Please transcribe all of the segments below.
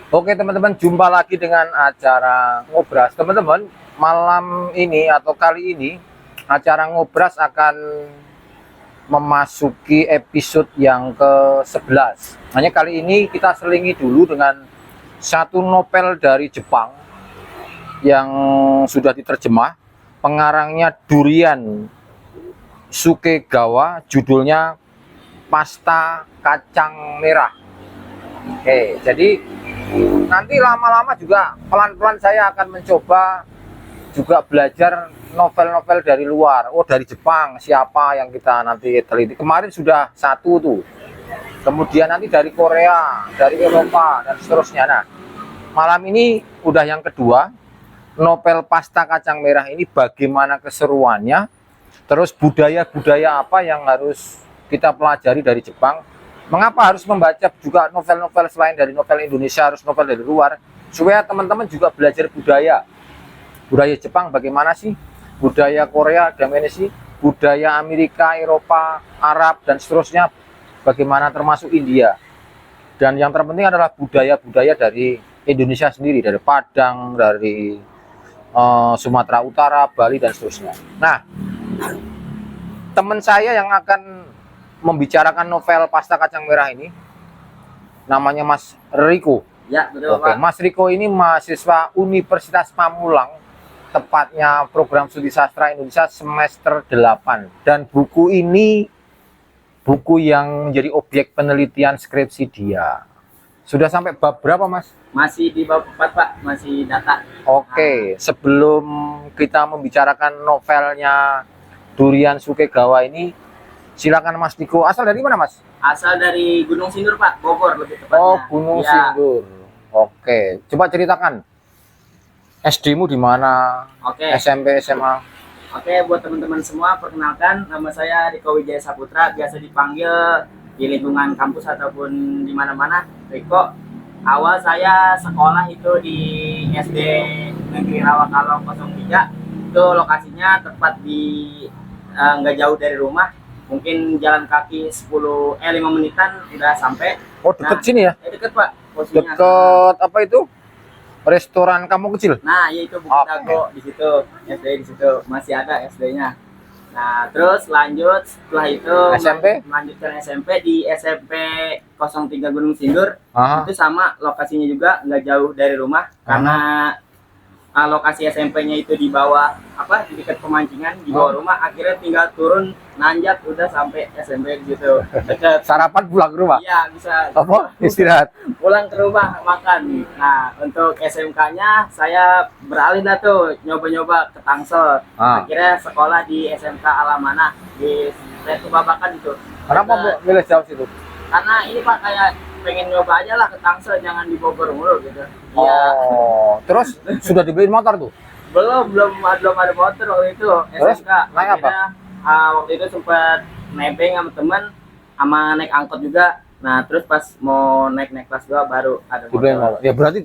Oke teman-teman, jumpa lagi dengan acara Ngobras. Teman-teman, malam ini atau kali ini acara Ngobras akan memasuki episode yang ke-11. Hanya kali ini kita selingi dulu dengan satu novel dari Jepang yang sudah diterjemah. Pengarangnya Durian Sukegawa, judulnya Pasta Kacang Merah. Oke, jadi nanti lama-lama juga pelan-pelan saya akan mencoba juga belajar novel-novel dari luar. Oh, dari Jepang siapa yang kita nanti teliti. Kemarin sudah satu tuh. Kemudian nanti dari Korea, dari Eropa dan seterusnya. Nah, malam ini udah yang kedua. Novel Pasta Kacang Merah ini bagaimana keseruannya. Terus budaya-budaya apa yang harus kita pelajari dari Jepang. Mengapa harus membaca juga novel-novel selain dari novel Indonesia, harus novel dari luar, supaya teman-teman juga belajar budaya. Budaya Jepang bagaimana sih? Budaya Korea bagaimana sih? Budaya Amerika, Eropa, Arab, dan seterusnya bagaimana, termasuk India. Dan yang terpenting adalah budaya-budaya dari Indonesia sendiri, dari Padang, dari Sumatera Utara, Bali, dan seterusnya. Nah, teman saya yang akan membicarakan novel Pasta Kacang Merah ini namanya Mas Riko. Ya, betul, Oke, Pak. Mas Riko ini mahasiswa Universitas Pamulang, tepatnya program studi sastra Indonesia semester 8. Dan buku ini buku yang menjadi objek penelitian skripsi dia. Sudah sampai bab berapa, Mas? Masih di bab 4, Pak. Masih data. Oke, sebelum kita membicarakan novelnya Durian Sukegawa ini, silakan Mas Niko. Asal dari mana, Mas? Asal dari Gunung Sindur, Pak. Bogor lebih tepatnya. Oh, Gunung Ya. Sindur. Oke, coba ceritakan. SD-mu di mana? Oke. SMP, SMA? Oke, buat teman-teman semua, perkenalkan nama saya Riko Wijaya Saputra, biasa dipanggil di lingkungan kampus ataupun di mana-mana Riko. Awal saya sekolah itu di SD Negeri Rawakalong 03. Itu lokasinya tepat di nggak jauh dari rumah. Mungkin jalan kaki 5 menitan udah sampai. Oh, deket sini ya? Deket, Pak, posisinya. Deket apa itu? Restoran Kampung Kecil? Nah, ya itu Bukit Dago di situ, SD di situ masih ada SD-nya. Nah, terus lanjut setelah itu SMP? melanjutkan SMP di SMP 03 Gunung Sindur. Aha. Itu sama lokasinya juga nggak jauh dari rumah karena lokasi SMP-nya itu di bawah di dekat pemancingan di bawah rumah, akhirnya tinggal turun nanjak udah sampai SMP gitu. Dekat. Sarapan pulang ke rumah? Iya, bisa. Apa? Istirahat? Pulang ke rumah makan. Nah, untuk SMK-nya saya beralih dah tuh nyoba-nyoba ke Tangsel. Akhirnya sekolah di SMK Alamana di Setu Babakan itu. Kenapa milih jauh situ? Karena ini Pak, kayak pengen nyoba aja lah ke Tangsel, jangan di Bogor mulu gitu. Iya. Oh, terus sudah dibeliin motor tuh? Belum ada motor waktu itu. Terus SMK. naik apa? Waktu itu sempat nebeng sama temen, sama naik angkot juga. Nah, terus pas mau naik kelas 2 baru ada Dibeliin motor. motor. Ya berarti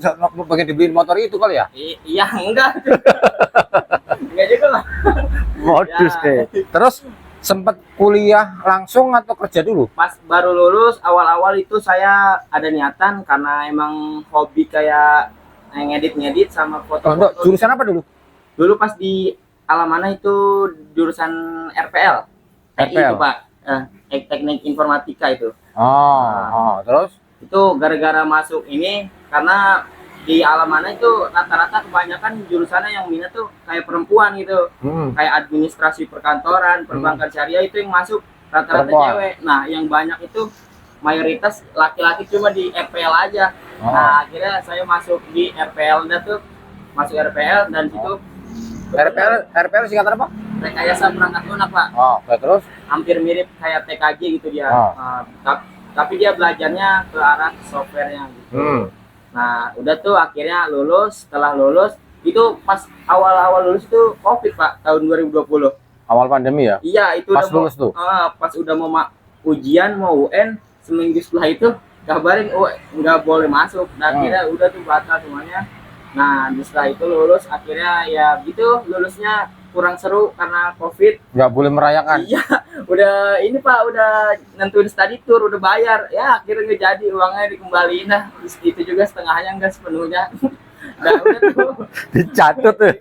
pengen dibeliin motor itu kali ya? Iya, enggak. Enggak juga lah. Modus Ya. deh. Terus sempat kuliah langsung atau kerja dulu? Pas baru lulus, awal-awal itu saya ada niatan karena emang hobi kayak ngedit sama Oh, foto-foto. jurusan apa dulu? Dulu pas di Alamana itu jurusan RPL. TI RPL? itu, Pak. Teknik informatika itu. Terus? Itu gara-gara masuk ini karena di Alamana itu rata-rata kebanyakan jurusannya yang minat tuh kayak perempuan gitu. Kayak administrasi perkantoran, perbankan syariah itu yang masuk rata-rata cewek. Nah, yang banyak itu mayoritas laki-laki cuma di RPL aja. Nah, akhirnya saya masuk di RPL tuh, masuk RPL dan situ RPL singkatan apa? rekayasa perangkat lunak, Pak. Terus? Hampir mirip kayak TKJ gitu dia. Tapi dia belajarnya ke arah softwarenya gitu. Nah, udah tuh akhirnya lulus. Setelah lulus, itu pas awal-awal lulus tuh COVID, Pak, tahun 2020. Awal pandemi ya? Iya, itu pas lulus tuh? Pas udah mau ujian, mau UN, seminggu setelah itu kabarin, nggak boleh masuk. Nah, akhirnya udah tuh batal semuanya. Nah, setelah itu lulus, akhirnya ya gitu, lulusnya kurang seru karena COVID. Nggak boleh merayakan. Iya, udah ini Pak, udah nentuin study tour, udah bayar. Ya akhirnya nggak jadi, uangnya dikembaliin dah. Itu juga setengahnya enggak sepenuhnya. Nah, udah tuh. Dicatut tuh.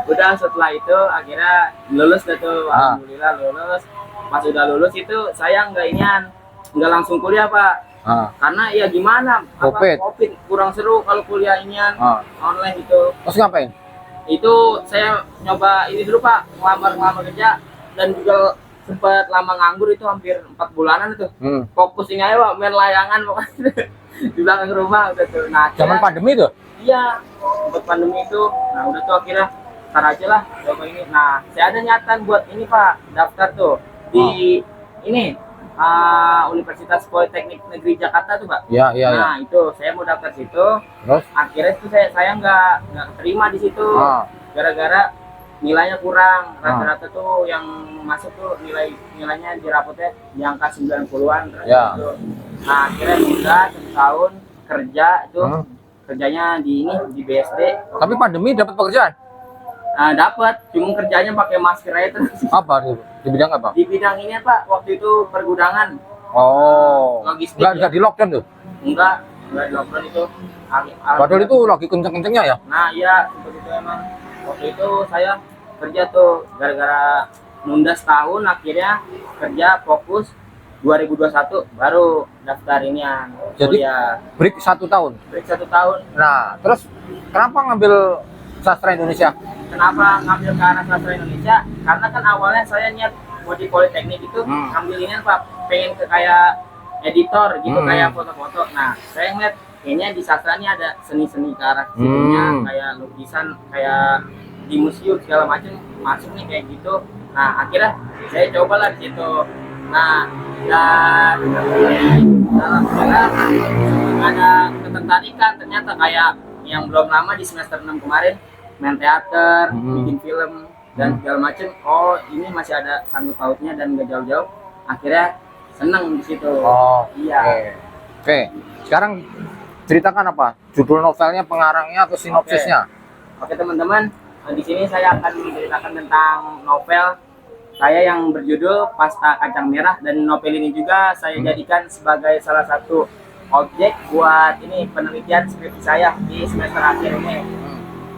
Udah setelah itu akhirnya lulus dah tuh. Ah. Alhamdulillah lulus. Pas udah lulus itu saya nggak langsung kuliah Pak. Ah. Karena ya gimana, COVID. COVID kurang seru kalau kuliah inian online itu. Terus ngapain? Itu saya nyoba ini dulu Pak, ngelamar kerja, dan juga sempat lama nganggur itu hampir 4 bulanan itu. Fokus ini aja Pak, main layangan pokoknya di belakang rumah udah tuh. Nah, Zaman pandemi tuh? iya, buat pandemi itu. Nah udah tuh akhirnya ntar aja lah coba ini. Nah saya ada niatan buat ini Pak, daftar tuh di ini Universitas Politeknik Negeri Jakarta tuh Pak. Iya, iya, Nah itu saya mau daftar situ. Terus? Akhirnya tuh saya nggak terima di situ. Gara-gara nilainya kurang. Rata-rata tuh yang masuk tuh nilainya di rapotnya di angka 90-an. Gitu. Nah akhirnya udah 1 tahun kerja itu. Kerjanya di BSD. Tapi pandemi dapat pekerjaan? Dapat, cuma kerjanya pakai masker aja terus. Apa tuh? Di bidang apa? Di bidang ini Pak, waktu itu pergudangan. Oh. Logistik. Nggak di lockdown tuh? Enggak di lockdown itu. Padahal itu lagi kenceng-kencengnya ya? Nah iya, seperti itu emang. Waktu itu saya kerja tuh gara-gara nunda setahun, akhirnya kerja fokus 2021 baru daftar inian. Jadi break 1 tahun. Break 1 tahun. Nah, terus kenapa ngambil sastra Indonesia? Kenapa ngambil ke arah sastra Indonesia? Karena kan awalnya saya niat mau di Politeknik itu ngambil ini Pak, pengen ke kayak editor gitu, kayak foto-foto. Nah, saya ngeliat kayaknya di sastra ini ada seni-seni ke arah situnya, kayak lukisan, kayak di museum segala macam masuk nih kayak gitu. Nah, akhirnya saya cobalah di situ. Nah, dan alhamdulillah ada ketertarikan, ternyata kayak yang belum lama di semester 6 kemarin main teater, bikin film dan segala macam. Oh, ini masih ada sangkut pautnya dan gak jauh-jauh. Akhirnya seneng di situ. Oh, iya. Oke. Sekarang ceritakan apa? Judul novelnya, pengarangnya, atau sinopsisnya? Oke teman-teman, di sini saya akan menceritakan tentang novel saya yang berjudul Pasta Kacang Merah, dan novel ini juga saya jadikan sebagai salah satu objek buat ini penelitian skripsi saya di semester akhir ini,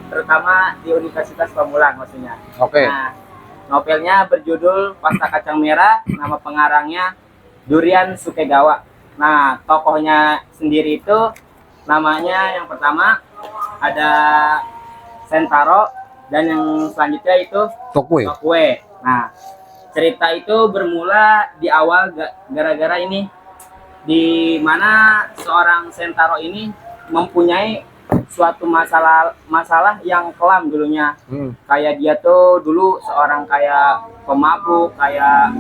terutama di Universitas Pamulang maksudnya. Oke. Nah, novelnya berjudul Pasta Kacang Merah, nama pengarangnya Durian Sukegawa. Nah, tokohnya sendiri itu namanya yang pertama ada Sentaro, dan yang selanjutnya itu Tokue. Nah, cerita itu bermula di awal gara-gara ini, di mana seorang Sentaro ini mempunyai suatu masalah yang kelam dulunya. Kayak dia tuh dulu seorang kayak pemabuk, kayak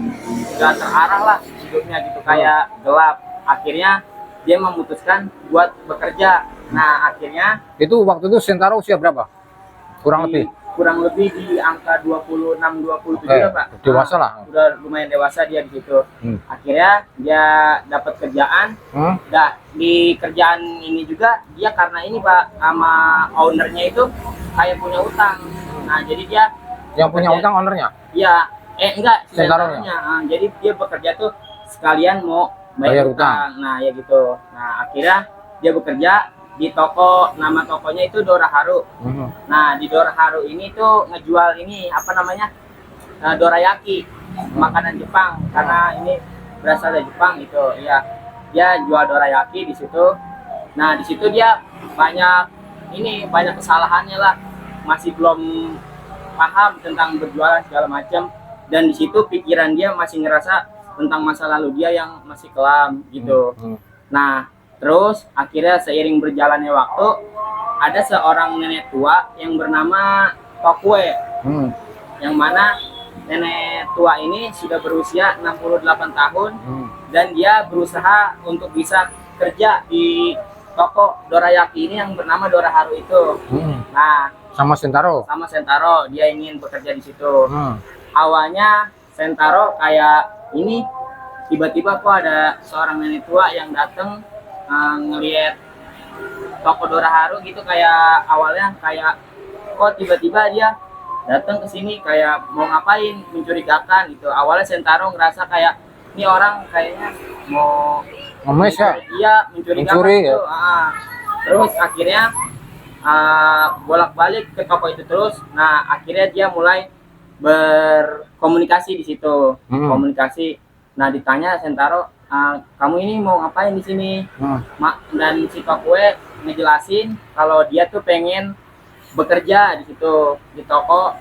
gak terarah lah hidupnya gitu, kayak gelap. Akhirnya dia memutuskan buat bekerja. Nah, akhirnya itu waktu itu Sentaro usia berapa? Kurang lebih di angka 26-27 ya Pak. Dewasa lah. Udah lumayan dewasa dia di situ. Akhirnya dia dapat kerjaan. Nah, di kerjaan ini juga dia karena ini Pak, sama ownernya itu kayak punya utang. Nah, jadi dia yang punya utang ownernya? Iya, enggak, Sentaronya. Jadi dia bekerja tuh sekalian mau bayar utang. Nah, ya gitu. Nah, akhirnya dia bekerja di toko, nama tokonya itu Doraharu. Nah, di Doraharu ini tuh ngejual ini apa namanya, dorayaki, makanan Jepang, karena ini berasal dari Jepang gitu. Ya, dia jual dorayaki di situ. Nah, di situ dia banyak kesalahannya lah, masih belum paham tentang berjualan segala macam, dan di situ pikiran dia masih ngerasa tentang masa lalu dia yang masih kelam gitu. Nah, terus akhirnya seiring berjalannya waktu, ada seorang nenek tua yang bernama Tokue, yang mana nenek tua ini sudah berusia 68 tahun, dan dia berusaha untuk bisa kerja di toko dorayaki ini yang bernama Doraharu itu. Nah, sama Sentaro dia ingin bekerja di situ. Awalnya Sentaro kayak ini, tiba-tiba kok ada seorang nenek tua yang datang ngelihat toko Doraharu gitu, kayak awalnya kayak kok tiba-tiba dia datang ke sini kayak mau ngapain, mencurigakan gitu. Awalnya Sentaro ngerasa kayak ini orang kayaknya mau Ngemis ya? iya mencurigakan Mencuri, gitu. ya? Terus akhirnya bolak-balik ke toko itu terus. Nah akhirnya dia mulai berkomunikasi di situ, komunikasi. Nah ditanya Sentaro, kamu ini mau ngapain di sini? Dan si Tokue ngejelasin kalau dia tuh pengen bekerja di situ di toko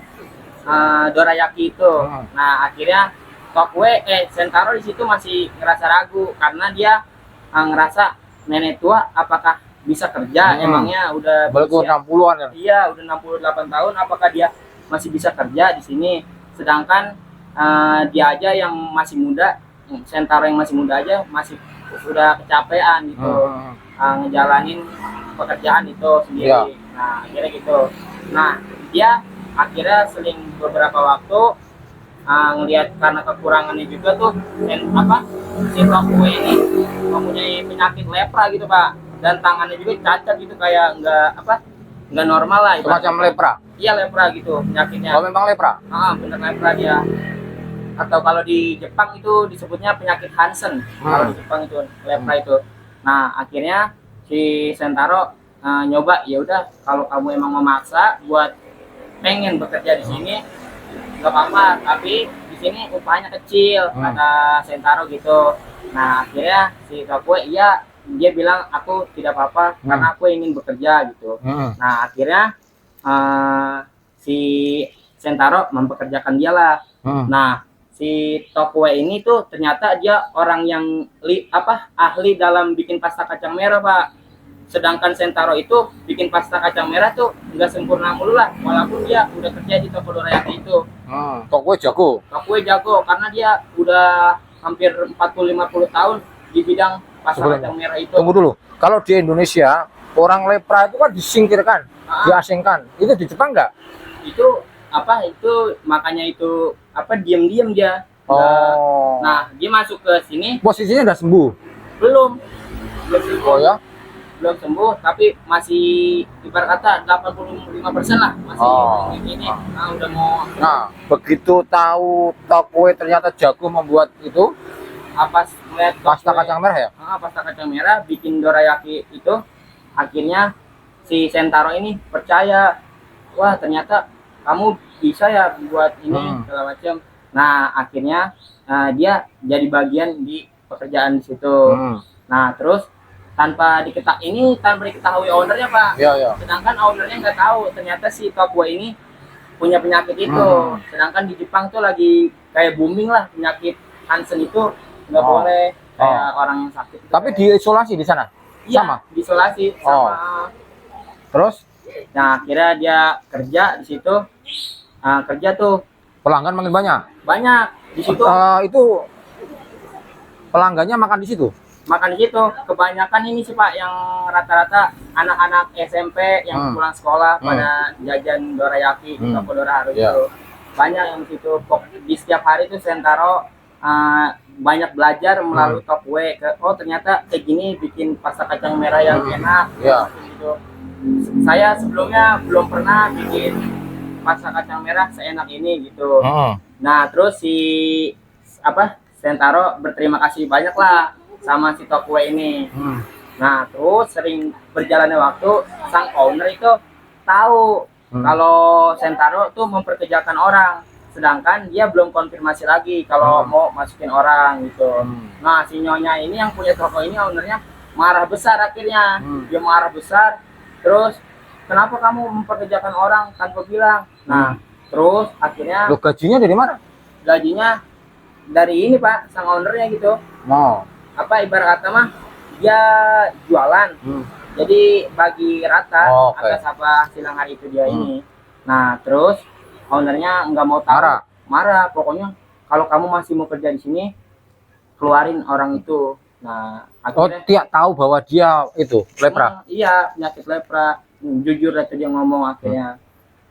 dorayaki itu. Nah akhirnya Sentaro di situ masih ngerasa ragu karena dia ngerasa nenek tua apakah bisa kerja, emangnya udah balik 60-an ya? Iya udah 68 tahun, apakah dia masih bisa kerja di sini, sedangkan dia aja yang masih muda, Sentaro yang masih muda aja masih sudah kecapean gitu, ngejalanin pekerjaan itu sendiri. Nah akhirnya gitu. Nah dia akhirnya seling beberapa waktu ngelihat karena kekurangannya juga tuh si Tokue ini mempunyai penyakit lepra gitu Pak, dan tangannya juga cacat gitu, kayak nggak normal lah Semacam lepra? Iya lepra gitu penyakitnya. Oh memang lepra? Bener lepra dia, atau kalau di Jepang itu disebutnya penyakit Hansen. Kalau di Jepang itu lepra itu. Nah akhirnya si Sentaro nyoba, ya udah kalau kamu emang memaksa buat pengen bekerja di sini nggak apa-apa, tapi di sini upahnya kecil, kata Sentaro gitu. Nah akhirnya si Tokue dia bilang aku tidak apa-apa karena aku ingin bekerja gitu. Nah akhirnya si Sentaro mempekerjakan dia lah. Nah si Tokue ini tuh ternyata dia orang yang ahli dalam bikin pasta kacang merah Pak. Sedangkan Sentaro itu bikin pasta kacang merah tuh nggak sempurna mulu lah, walaupun dia udah kerja di toko dorayaki itu. Tokue jago? Tokue jago karena dia udah hampir 40-50 tahun di bidang pasta kacang merah itu. Tunggu dulu, kalau di Indonesia orang lepra itu kan disingkirkan, diasingkan. Itu di Jepang nggak? Itu makanya itu diam-diam dia. Nah dia masuk ke sini posisinya udah sembuh? Belum. Oh ya? Belum sembuh, tapi masih ibarat kata 85% lah masih ini. Udah mau. Nah begitu tahu Tokue ternyata jago membuat itu pasta kacang merah ya? Pasta kacang merah bikin dorayaki itu, akhirnya si Sentaro ini percaya, wah ternyata kamu bisa ya buat ini segala macam. Nah akhirnya dia jadi bagian di pekerjaan di situ. Nah terus tanpa diketahui ownernya Pak. Sedangkan ownernya nggak tahu ternyata si Tokue ini punya penyakit itu. Sedangkan di Jepang tuh lagi kayak booming lah penyakit Hansen itu, nggak boleh kayak orang yang sakit. Tapi diisolasi di sana? Iya, sama? Diisolasi sama. Terus? Nah akhirnya dia kerja di situ. Kerja tuh pelanggan makin banyak? Banyak di situ. Itu pelanggannya makan di situ? Makan di situ. Kebanyakan ini sih Pak yang rata-rata anak-anak SMP yang pulang sekolah pada jajan dorayaki di toko Dora Haru itu. Banyak yang di situ. Di setiap hari itu Sentaro banyak belajar melalui Tokue. Ternyata kayak gini bikin pasta kacang merah yang enak. Gitu. Saya sebelumnya belum pernah bikin pasta kacang merah seenak ini gitu. Nah terus si Sentaro berterima kasih banyak lah sama si Tokue ini. Nah terus sering berjalannya waktu, sang owner itu tahu kalau Sentaro tuh memperkerjakan orang, sedangkan dia belum konfirmasi lagi kalau mau masukin orang gitu. Nah si nyonya ini yang punya toko ini, ownernya marah besar akhirnya. Dia marah besar, terus kenapa kamu memperkerjakan orang tanpa bilang? Nah terus akhirnya gajinya dari mana? Gajinya dari ini Pak, sang ownernya gitu. Ibarat kata mah dia jualan, jadi bagi rata atas silang hari itu dia ini. Nah terus ownernya nggak mau tahu, marah pokoknya, kalau kamu masih mau kerja di sini keluarin orang itu. Nah akhirnya dia tahu bahwa dia itu lepra? Iya, penyakit lepra, jujur itu dia ngomong akhirnya.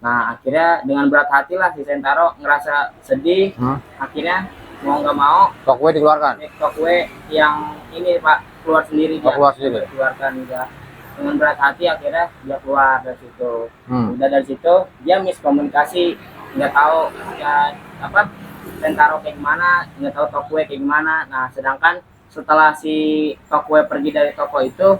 Nah akhirnya dengan berat hati lah si Sentaro ngerasa sedih. Akhirnya mau nggak mau Tokue dikeluarkan. Tokue yang ini Pak keluar sendiri. Keluarkan juga dengan berat hati, akhirnya dia keluar dari situ. Udah dari situ dia miskomunikasi nggak tahu ya apa Sentaro kayak gimana, nggak tahu Tokue kayak gimana. Nah sedangkan setelah si Tokue pergi dari toko itu,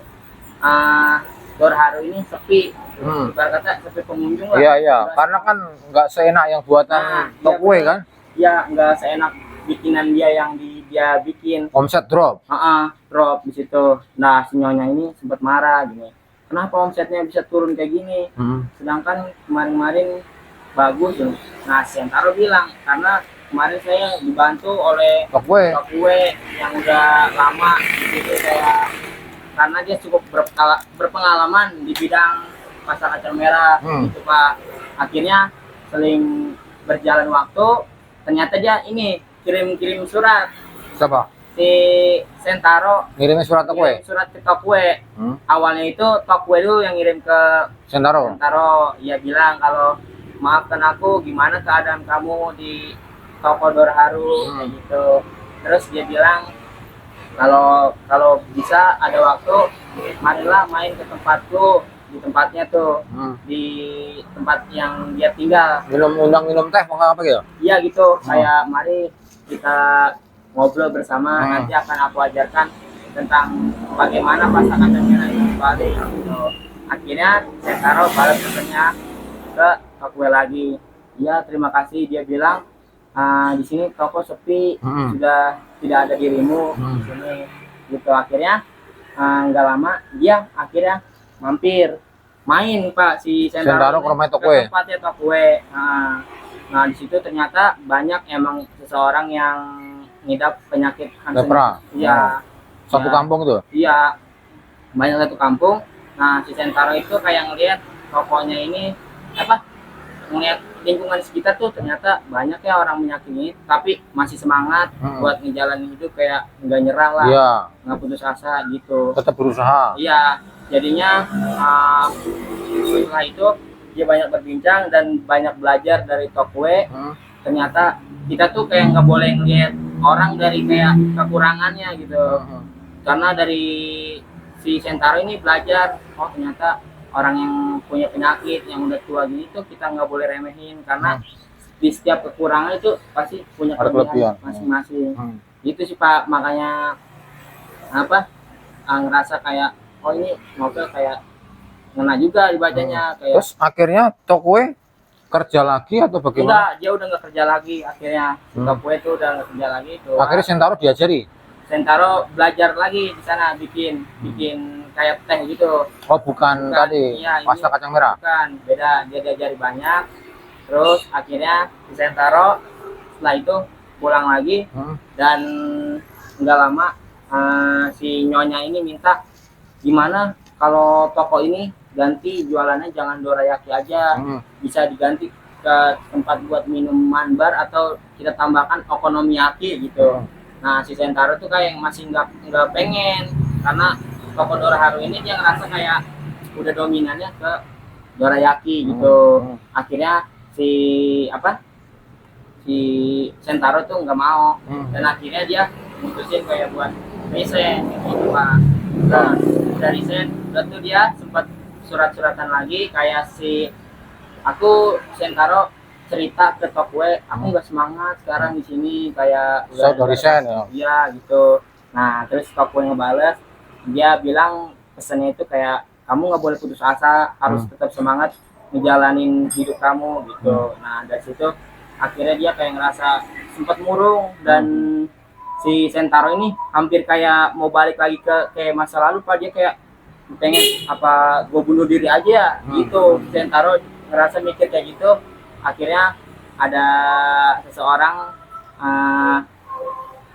uh, Dorharu ini sepi, ibarat kata sepi pengunjung lah. Iya, iya. Karena kan nggak seenak yang buatan Tokue iya, kan. Ya nggak seenak bikinan dia yang dia bikin. Omset drop. Drop di situ. Nah si Nyonya ini sempat marah gini. Kenapa omsetnya bisa turun kayak gini? Sedangkan kemarin-kemarin bagus tuh. Nah Sentaro bilang karena kemarin saya dibantu oleh Tokue yang udah lama gitu kayak karena dia cukup berpengalaman di bidang pasar kacang merah gitu Pak. Akhirnya seling berjalan waktu ternyata dia ini kirim surat. Siapa? Si Sentaro Ngirimin surat Tokue? Surat ke Tokue. Awalnya itu Tokue dulu yang ngirim ke Sentaro. Ia bilang kalau maafkan aku, gimana keadaan kamu di toko Dorharu kayak gitu. Terus dia bilang kalau bisa ada waktu marilah main ke tempatku, di tempatnya tuh di tempat yang dia tinggal. Minum teh mau apa gitu? Iya gitu. Kayak mari kita ngobrol bersama, nanti akan aku ajarkan tentang bagaimana pasar kacang merah itu di Bali gitu. Akhirnya Sentaro balas pesannya ke Tokue lagi. Iya terima kasih, dia bilang di sini toko sepi, sudah tidak ada dirimu di sini gitu. Akhirnya nggak lama dia akhirnya mampir main Pak si Sentaro ke rumah Tokue. Tempatnya Tokue. Nah di situ ternyata banyak emang seseorang yang ngidap penyakit lepra. Iya. Satu kampung tuh. Iya. Banyak satu kampung. Nah si Sentaro itu kayak ngelihat tokonya ini ngelihat lingkungan sekitar tuh ternyata banyak ya orang penyakit ini, tapi masih semangat buat ngejalanin hidup kayak nggak nyerah lah, nggak putus asa gitu. Tetap berusaha. Iya. Jadinya setelah itu dia banyak berbincang dan banyak belajar dari Tokue. Ternyata kita tuh kayak nggak boleh ngelihat orang dari kayak kekurangannya gitu. Karena dari si Sentaro ini belajar, oh ternyata orang yang punya penyakit yang udah tua gini tuh kita nggak boleh remehin karena di setiap kekurangan itu pasti punya kelebihan masing-masing. Gitu sih Pak, makanya ngerasa kayak oh ini novel kayak ngena juga dibacanya. Kayak terus akhirnya Tokue kerja lagi atau bagaimana? Enggak, dia udah nggak kerja lagi akhirnya. Tokue itu udah nggak kerja lagi tuh. Akhirnya Sentaro diajari? Sentaro belajar lagi di sana bikin kayak teh gitu. Oh bukan tadi pasta kacang merah? Bukan, beda. Dia diajari banyak. Terus akhirnya si Sentaro setelah itu pulang lagi dan nggak lama si Nyonya ini minta gimana kalau toko ini ganti jualannya jangan dorayaki aja, bisa diganti ke tempat buat minuman bar atau kita tambahkan okonomiyaki gitu. Nah si Sentaro tuh kayak masih nggak pengen karena toko Dorharu ini dia ngerasa kayak udah dominannya ke dorayaki gitu. Akhirnya si Sentaro tuh nggak mau dan akhirnya dia mutusin kayak buat resign gitu Pak. Nah dari resign tuh dia sempat surat-suratan lagi kayak Sentaro cerita ke Tokue, aku nggak semangat sekarang di sini kayak udah resign ya. Iya gitu. Nah terus Tokue ngebales, dia bilang pesannya itu kayak kamu nggak boleh putus asa, harus tetap semangat ngejalanin hidup kamu gitu. Nah dari situ akhirnya dia kayak ngerasa sempat murung dan si Sentaro ini hampir kayak mau balik lagi ke masa lalu Pak. Dia kayak pengen apa gue bunuh diri aja gitu. Sentaro ngerasa mikir kayak gitu. Akhirnya ada seseorang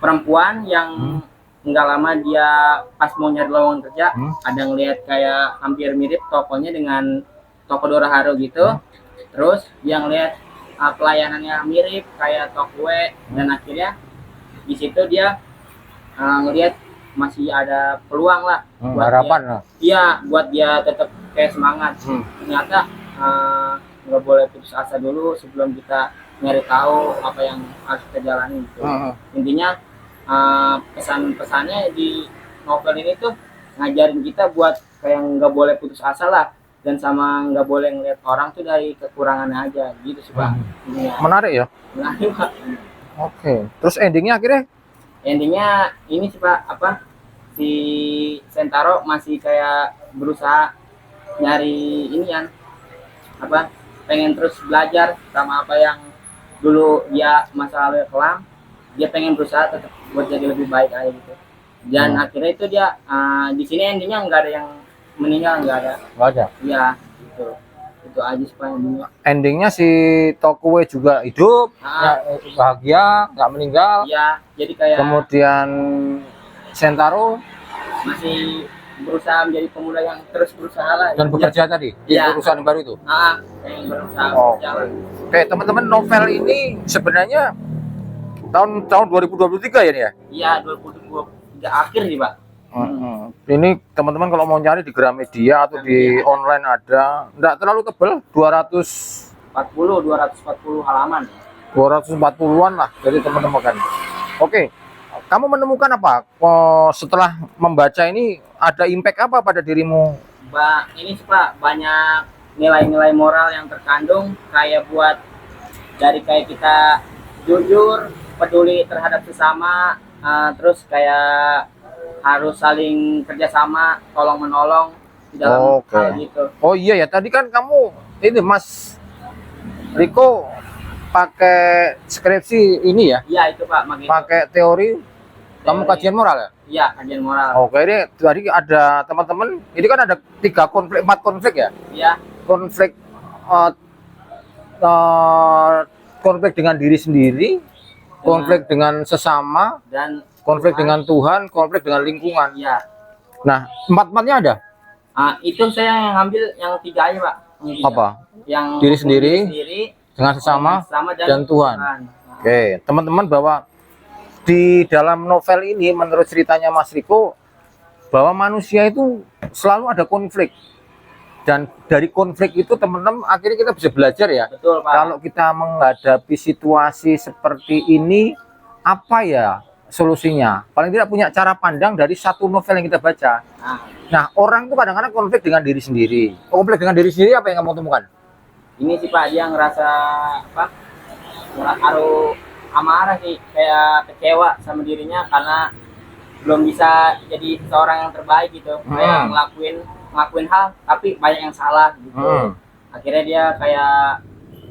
perempuan yang nggak lama dia pas mau nyari lowongan kerja ada ngelihat kayak hampir mirip tokonya dengan toko Dorharu gitu. Terus dia ngelihat pelayanannya mirip kayak Tokue dan akhirnya di situ dia ngelihat masih ada peluang lah buat harapan lah. Iya, buat dia tetap kayak semangat. Ternyata nggak boleh putus asa dulu sebelum kita nyari tahu apa yang harus kita jalani gitu. Intinya pesan-pesannya di novel ini tuh ngajarin kita buat kayak nggak boleh putus asa lah dan sama nggak boleh ngeliat orang tuh dari kekurangannya aja gitu sih Pak. Intinya. Menarik ya. Menarik Pak. Oke. Terus endingnya akhirnya Endingnya ini sih Pak, apa, si Sentaro masih kayak berusaha nyari ini kan, apa, pengen terus belajar sama apa yang dulu dia masa lalu kelam, dia pengen berusaha tetap buat jadi lebih baik aja gitu. Dan akhirnya itu dia di sini endingnya nggak ada yang meninggal, nggak ada. nggak ada. Iya gitu, itu aja sih Pak endingnya. Endingnya si Tokue juga hidup, Ah. bahagia, nggak meninggal. Iya, jadi kayak Kemudian Sentaro masih berusaha menjadi pemuda yang terus berusaha lah. dan bekerja tadi di Iya. perusahaan baru itu. Yang berusaha Oh. berjalan. Oke, teman-teman, novel ini sebenarnya tahun 2023 ya nih ya. Iya, 2023 akhir nih Pak. Ini teman-teman kalau mau nyari di Gramedia atau di online ada, nggak terlalu tebal, 240 halaman. 240-an lah dari teman-teman kan. Oke, kamu menemukan apa? Setelah membaca ini ada impact apa pada dirimu? Ini sih Pak, banyak nilai-nilai moral yang terkandung kayak buat dari kayak kita jujur, peduli terhadap sesama, terus kayak harus saling kerjasama, tolong menolong di dalam Oke. hal gitu. Oh iya ya, tadi kan kamu ini Mas Riko pakai skripsi ini ya, Iya itu Pak, makanya. pakai teori, kamu Teori. kajian moral ya? Iya, kajian moral. Oke, ini tadi ada teman-teman, ini kan ada 4 konflik ya? Iya, Konflik konflik dengan diri sendiri, konflik dengan sesama, dan konflik Tuhan. dengan Tuhan, konflik dengan lingkungan. Iya. Nah, 4-4-nya ada Itu saya yang ngambil yang 3 aja Pak. Yang 3. apa? Yang Diri sendiri, sendiri dengan sesama, dan Tuhan. Nah, Oke, teman-teman, bahwa di dalam novel ini menurut ceritanya Mas Riko bahwa manusia itu selalu ada konflik, dan dari konflik itu teman-teman akhirnya kita bisa belajar ya. betul Pak. Kalau kita menghadapi situasi seperti ini, apa ya solusinya? Paling tidak punya cara pandang dari satu novel yang kita baca. Nah, orang itu kadang-kadang konflik dengan diri sendiri. Konflik dengan diri sendiri apa yang kamu temukan? Ini sih Pak, dia ngerasa apa? Haru amarah sih, kayak kecewa sama dirinya karena belum bisa jadi seorang yang terbaik gitu. Kayak ngelakuin hal tapi banyak yang salah gitu. Akhirnya dia kayak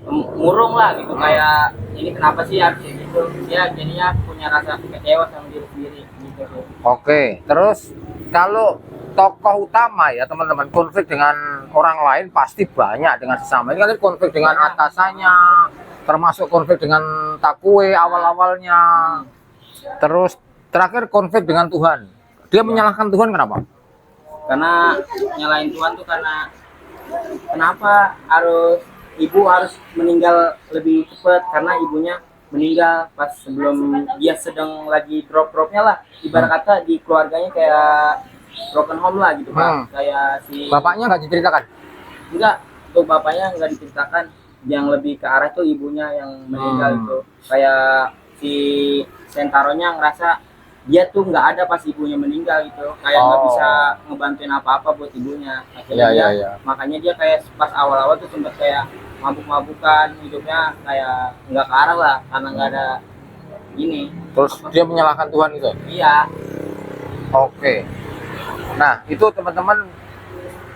murung lah gitu, kayak ini kenapa sih harus kayak gitu. Dia jadinya punya rasa kecewa sama diri sendiri gitu. Oke, terus kalau tokoh utama ya teman-teman, konflik dengan orang lain pasti banyak dengan sesama. Ini kan konflik dengan atasannya, termasuk konflik dengan Takue awal-awalnya. Terus terakhir konflik dengan Tuhan. Dia menyalahkan Tuhan kenapa? Karena nyalain Tuhan tuh karena kenapa ibu harus meninggal lebih cepat, karena ibunya meninggal pas sebelum dia sedang lagi drop-dropnya lah, ibarat kata di keluarganya kayak broken home lah gitu Pak. Kayak si Bapaknya nggak diceritakan? enggak, untuk bapaknya nggak diceritakan, yang lebih ke arah tuh ibunya yang meninggal itu. Kayak si Sentaronya ngerasa dia tuh nggak ada pas ibunya meninggal gitu, kayak nggak bisa ngebantuin apa-apa buat ibunya. Akhirnya makanya dia kayak pas awal-awal tuh sempet kayak mabuk-mabukan, hidupnya kayak nggak ke arah lah karena nggak ada ini. Terus dia menyalahkan Tuhan itu? Iya. Oke. Nah, itu teman-teman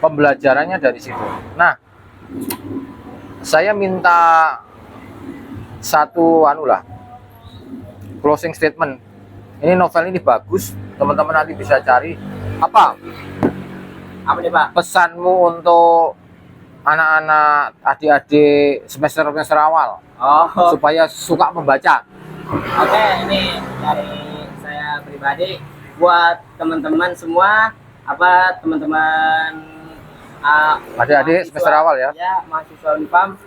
pembelajarannya dari situ. Nah, saya minta satu closing statement. Ini novel ini bagus, teman-teman nanti bisa cari. Apa Apa nih Pak? pesanmu untuk anak-anak, adik-adik semester awal supaya suka membaca? Oke, ini dari saya pribadi buat teman-teman semua, teman-teman Adik-adik semester awal ya. Ya, mahasiswa Unpam.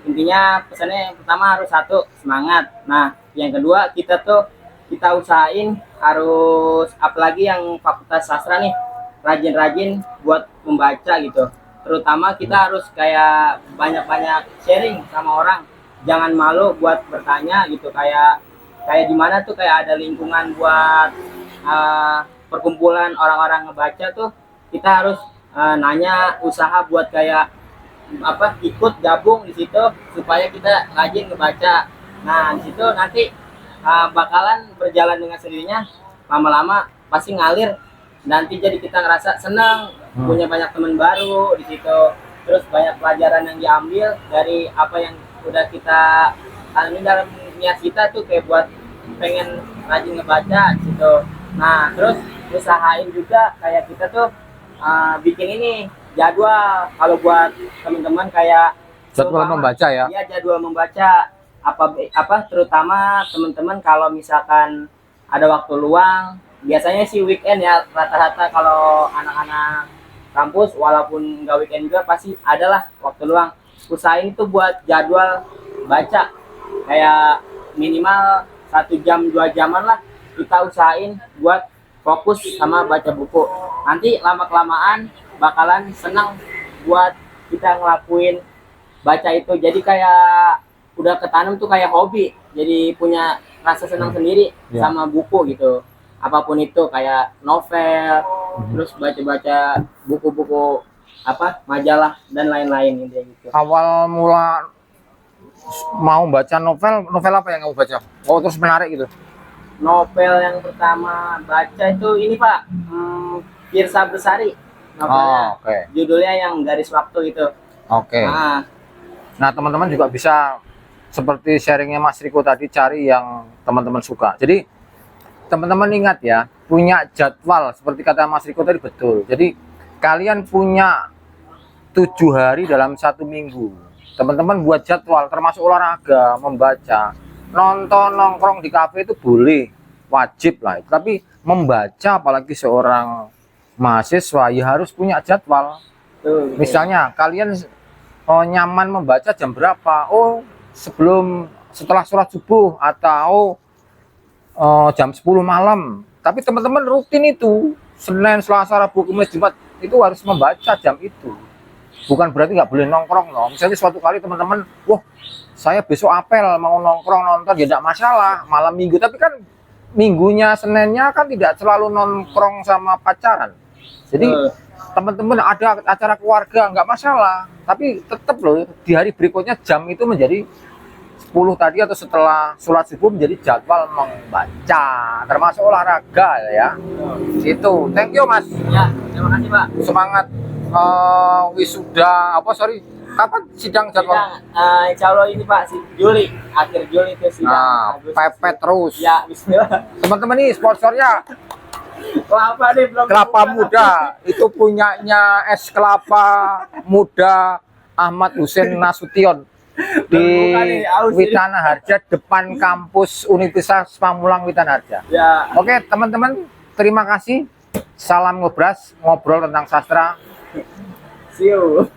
Intinya pesannya yang pertama harus satu, semangat. Nah, yang kedua kita usahain harus, apalagi yang fakultas sastra nih, rajin-rajin buat membaca gitu. Terutama kita harus kayak banyak-banyak sharing sama orang. Jangan malu buat bertanya gitu, kayak di mana tuh kayak ada lingkungan buat perkumpulan orang-orang ngebaca tuh, kita harus nanya usaha buat kayak apa ikut gabung di situ supaya kita rajin ngebaca. Nah, di situ nanti bakalan berjalan dengan sendirinya, lama-lama pasti ngalir. Nanti jadi kita ngerasa senang, punya banyak teman baru di situ. Terus banyak pelajaran yang diambil dari apa yang udah kita alami dalam niat kita tuh, kayak buat pengen rajin ngebaca gitu. Nah, terus usahain juga kayak kita tuh bikin ini jadwal kalau buat teman-teman kayak Jadwal membaca ya. Iya, jadwal membaca apa terutama teman-teman kalau misalkan ada waktu luang, biasanya sih weekend ya rata-rata kalau anak-anak kampus, walaupun nggak weekend juga pasti adalah waktu luang. Usahain itu buat jadwal baca kayak minimal 1 jam 2 jaman lah, kita usahain buat fokus sama baca buku. Nanti lama-kelamaan bakalan senang buat kita ngelakuin baca itu, jadi kayak udah ketanam tuh kayak hobi, jadi punya rasa senang sendiri sama buku gitu, apapun itu kayak novel, terus baca-baca buku-buku apa majalah dan lain-lain gitu. Awal mula mau baca novel apa yang kamu baca? Oh, terus menarik gitu. Novel yang pertama baca itu ini Pak, Firsa Bersari novelnya. Oke. Judulnya yang Garis Waktu itu. Oke. Nah, teman-teman juga bisa seperti sharingnya Mas Riko tadi, cari yang teman-teman suka. Jadi teman-teman ingat ya, punya jadwal seperti kata Mas Riko tadi, betul. Jadi kalian punya 7 hari dalam 1 minggu. Teman-teman buat jadwal, termasuk olahraga, membaca, nonton, nongkrong di kafe itu boleh, wajib lah. Tapi membaca, apalagi seorang mahasiswa, ya harus punya jadwal. Misalnya kalian nyaman membaca jam berapa? Oh, setelah sholat subuh atau jam 10 malam. Tapi teman-teman rutin itu, Senin, Selasa, Rabu, Kamis, Jumat itu harus membaca jam itu. Bukan berarti nggak boleh nongkrong loh. Misalnya suatu kali teman-teman, wah saya besok apel mau nongkrong nonton, ya tidak masalah malam minggu. Tapi kan minggunya, Seninnya kan tidak selalu nongkrong sama pacaran. Jadi teman-teman ada acara keluarga nggak masalah, tapi tetap loh di hari berikutnya jam itu menjadi 10 tadi atau setelah sholat subuh menjadi jadwal membaca, termasuk olahraga ya. Itu. Thank you Mas. Ya, terima kasih Pak. Semangat wisuda kapan sidang jadwal? Insya Allah ini Pak, Juli, akhir Juli itu sidang. Pepet terus. Ya, bismillah. Teman-teman nih sponsornya Kelapa nih, belum kelapa muda, itu punyanya es kelapa muda Ahmad Hussein Nasution di Witana Harja, depan kampus Universitas Pamulang Witana Harja. Ya. Oke teman-teman, terima kasih. Salam ngobras, ngobrol tentang sastra. See you.